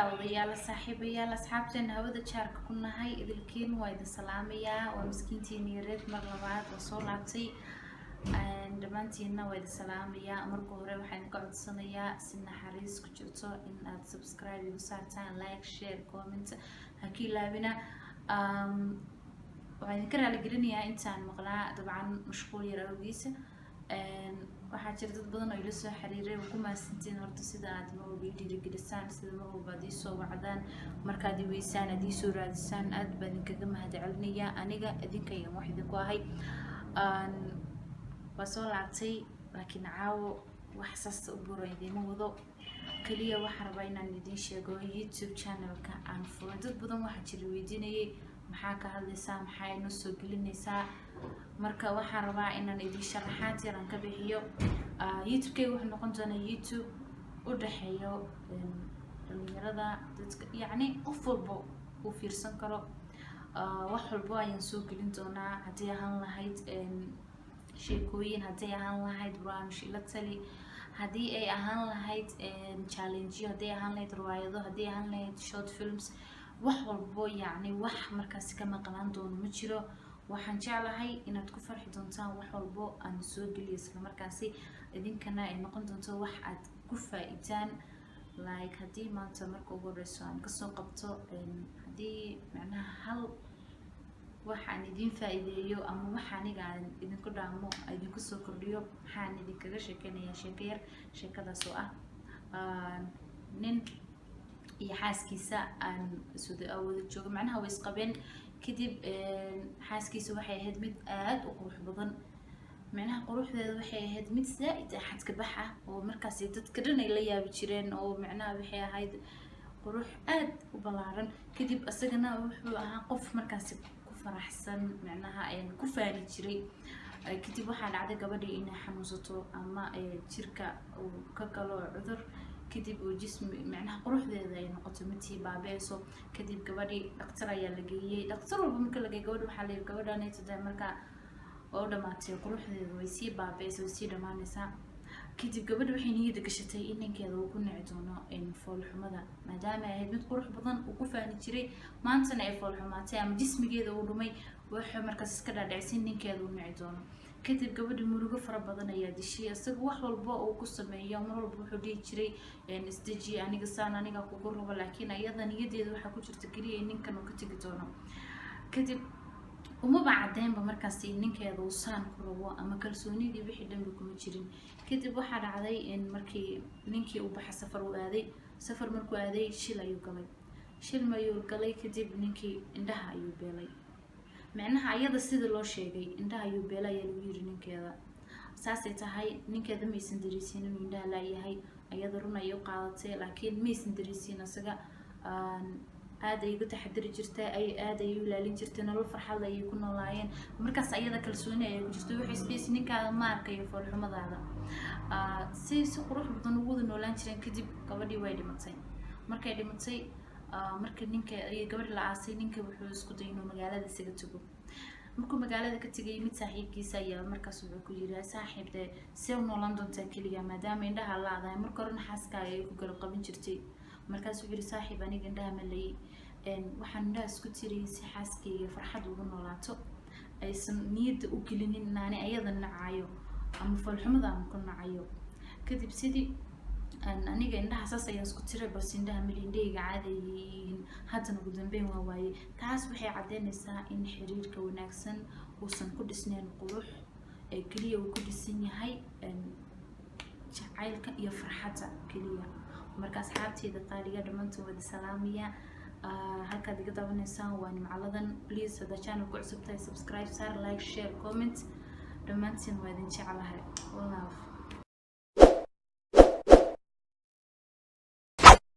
daawadayaal saaxiibayaal asxaabteena hawada jaarka ku nahay idilkiin waa idin salaamayaa waa miskiintiin yareed mar labaad oo soo laabtay dhamaantiina waa idin salaamayaa marka hore waxaan ka codsanayaa si naxariis ku jirto in aad subscribe igu saartaan like share comment hakii laabina waxaan idinka raali gelinayaa intaan maqlaa dabcan mashquul yar awgiisa waxaa jira dad badan oo ila soo xiriiray ugu maasantiin horta sida aad mar walba dhiirigelisaan sida mar walba aad soo wacdaan markaad weysaan aad soo raadisaan aad baan idinkaga mahadcelinayaa aniga idinka iyo wax idinku ahay waa soo laabtay laakiin caawo wax saas u buuro idima wado kaliya waxaan rabaa inaan idin sheego YouTube channel-ka aan furay dad badan waxa jira weydiinayay maxaa ka hadlaysaa maxaa inoo soo gelinaysaa marka waxaan rabaa inaan idin sharaxaad yar aan ka bixiyo YouTube-kayga wuxuu noqon doonaa YouTube u dhaxeeyo dhalinyarada dadka yacni qof walba uu fiirsan karo wax walba ayaan soo gelin doonaa haddii ahaan lahayd sheekooyin haddii ahaan lahayd barnaamij ila tali haddii ay ahaan lahayd challenge haddii ahaan lahayd riwaayado haddii ahaan lahayd short films wax walba yacni wax markaas ka maqnaan doono ma jiro waxaan jeclahay inaad ku farxi doontaan wax walba aan soo geliyo isla markaasi idinkana ay noqon doonto wax aad ku faa'iidaan like haddii maanta marka ugu horeyso aan kasoo qabto haddii macnaha hal waxaan idin faa'iideeyo ama waxa aniga aan idinku dhaamo idinku soo kordhiyo waxaan idinkaga sheekeynayaa sheeko yar sheekadaas oo nin iyo xaaskiisa aan soo wada joogo macnaha way isqabeen kadib xaaskiisa waxay ahayd mid aad u qurux badan macnaha quruxdeeda waxay ahayd mid zaa'id ah xadka bax ah oo markaas dadka dhan ay la yaabi jireen oo macnaha waxay ahayd qurux aad u ballaaran kadib asagana wuxuu ahaa qof markaas ku faraxsan macnaha ay ku faani jiray kadib waxaa dhacday gabadhii inay xanuunsato ama jirka uu ka galo cudur kadib oo jismi macnaha quruxdeeda ay noqoto midii baabeeso kadib gabadhii dhaqtar ayaa la geeyay dhaqtar walba marka la geeyo gabadh waxaa la yiri gabadhan ay tahay marka oo dhamaatay quruxdeeda way sii baabeesay way sii dhamaanaysaa kadib gabadh waxay niyada gashatay in ninkeeda uu ku nici doono fool xumada maadaama ay ahayd mid qurux badan uu ku faani jiray maantana ay fool xumaatay ama jismigeeda uu dhumay wuxuu markaas iska dhaadhacay ninkeeda uu nici doono kadib gabadhi murugo fara badan ayaa dishay asaga wax walba uu ku sameeyo mar walba wuxuu dhihi jiray isdeji aniga saan aniga kugu rabo laakiin ayada niyadeeda waxa ku jirta kaliya ninkan uu ka tagi doono kadib uma bacdeenba markaas ninkeeda uu saan ku rabo ama kalsoonidii wixii dhanba kuma jirin kadib waxaa dhacday in markii ninkii uu baxay safar markuu aaday shil ayuu galay kadib ninkii indhaha ayuu beelay macnaha ayada sida loo sheegay indhaha ayuu beelay ayaa lagu yiri ninkeeda saasay tahay ninkeeda ma aysan dariisin inuu indhaha laayahay ayada run ayay u qaadatay laakiin ma aysan dariisin asaga aad ay uga taxadiri jirtay aad ay u ilaalin jirtay nolol farxad ayay ku noolaayeen markaas ayada kalsooni ayay ku jirtay waxay isdheysay ninkaada ma arkayo fool xumadaada si qurux badan ugu wada noolaan jireen kadib gabadhii way dhimatay markay dhimatay marka ninka ay gabadh la aasay ninka wuxuu isku dayay inuu magaalada isaga tago markuu magaalada ka tagay mid saaxiibkiisa ayaa markaas wuxuu ku yiri saaxiibte si uu noolaan doontaa kaliya maadaama indhaha la aaday marka hore xaaskaaga ay ku garab qabin jirtay markaas wuxuu yiri saaxiib aniga indhaha ma leey waxaan indhaha isku tiriyay si xaaskayga farxad ugu noolaato aysan niyada u gelinin inaanay ayada nacayo ama falxumada aan ku nacayo kadib sidii aniga indhaha saas ayaan isku tiray bas indhaha milindhayga caadayihiin haddana ugu dambeyn waa waaye taas waxay caddeynaysaa in xiriirka wanaagsan uusan ku dhisnayn qurux ee kaliya uu ku dhisan yahay jacaylka iyo farxadda kaliya marka asxaabteeda qaaliga dhamaantood wada salaamaya halkaad iga daawaneysaan waa nimcaladan please hada channel ku cusub tahay subscribe saar like share comment dhamaantiin waa idin jeclahay love